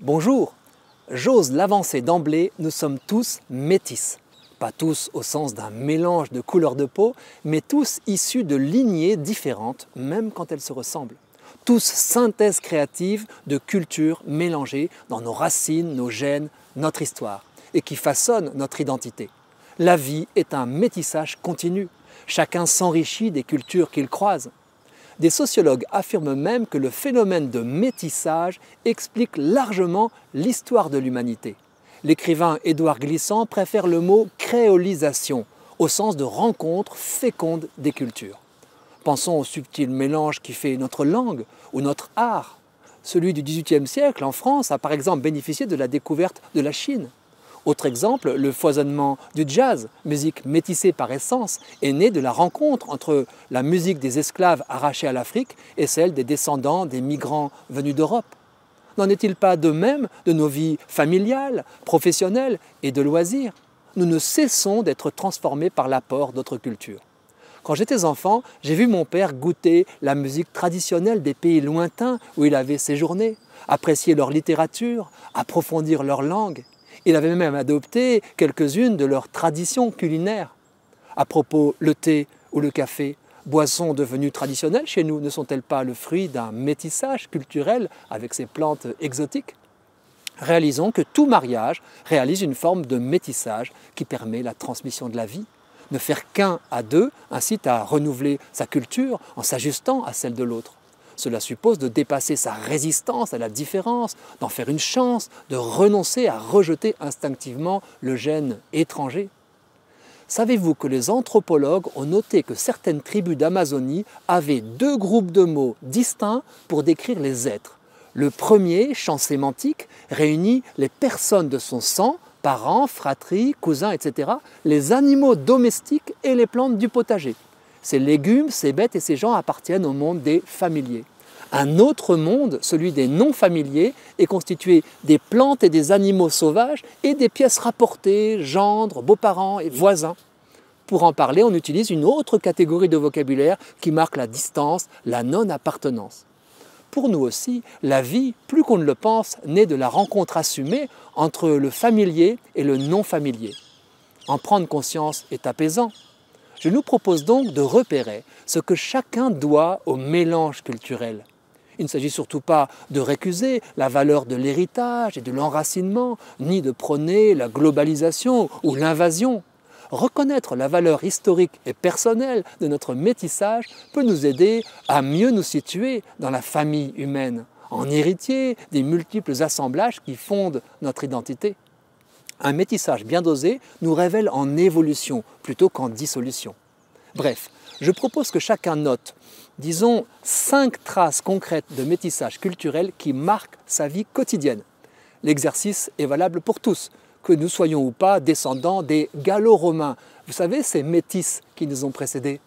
Bonjour, j'ose l'avancer d'emblée, nous sommes tous métis. Pas tous au sens d'un mélange de couleurs de peau, mais tous issus de lignées différentes, même quand elles se ressemblent. Tous synthèse créative de cultures mélangées dans nos racines, nos gènes, notre histoire, et qui façonnent notre identité. La vie est un métissage continu. Chacun s'enrichit des cultures qu'il croise. Des sociologues affirment même que le phénomène de métissage explique largement l'histoire de l'humanité. L'écrivain Édouard Glissant préfère le mot « créolisation » au sens de rencontre féconde des cultures. Pensons au subtil mélange qui fait notre langue ou notre art. Celui du XVIIIe siècle en France a par exemple bénéficié de la découverte de la Chine. Autre exemple, le foisonnement du jazz, musique métissée par essence, est né de la rencontre entre la musique des esclaves arrachés à l'Afrique et celle des descendants des migrants venus d'Europe. N'en est-il pas de même de nos vies familiales, professionnelles et de loisirs? Nous ne cessons d'être transformés par l'apport d'autres cultures. Quand j'étais enfant, j'ai vu mon père goûter la musique traditionnelle des pays lointains où il avait séjourné, apprécier leur littérature, approfondir leur langue. Il avait même adopté quelques-unes de leurs traditions culinaires. À propos, le thé ou le café, boissons devenues traditionnelles chez nous, ne sont-elles pas le fruit d'un métissage culturel avec ces plantes exotiques? Réalisons que tout mariage réalise une forme de métissage qui permet la transmission de la vie. Ne faire qu'un à deux incite à renouveler sa culture en s'ajustant à celle de l'autre. Cela suppose de dépasser sa résistance à la différence, d'en faire une chance, de renoncer à rejeter instinctivement le gène étranger. Savez-vous que les anthropologues ont noté que certaines tribus d'Amazonie avaient deux groupes de mots distincts pour décrire les êtres? Le premier, champ sémantique, réunit les personnes de son sang, parents, fratries, cousins, etc., les animaux domestiques et les plantes du potager. Ces légumes, ces bêtes et ces gens appartiennent au monde des familiers. Un autre monde, celui des non-familiers, est constitué des plantes et des animaux sauvages et des pièces rapportées, gendres, beaux-parents et voisins. Pour en parler, on utilise une autre catégorie de vocabulaire qui marque la distance, la non-appartenance. Pour nous aussi, la vie, plus qu'on ne le pense, naît de la rencontre assumée entre le familier et le non-familier. En prendre conscience est apaisant. Je nous propose donc de repérer ce que chacun doit au mélange culturel. Il ne s'agit surtout pas de récuser la valeur de l'héritage et de l'enracinement, ni de prôner la globalisation ou l'invasion. Reconnaître la valeur historique et personnelle de notre métissage peut nous aider à mieux nous situer dans la famille humaine, en héritier des multiples assemblages qui fondent notre identité. Un métissage bien dosé nous révèle en évolution plutôt qu'en dissolution. Bref, je propose que chacun note, disons, 5 traces concrètes de métissage culturel qui marquent sa vie quotidienne. L'exercice est valable pour tous, que nous soyons ou pas descendants des Gallo-Romains. Vous savez, ces métis qui nous ont précédés.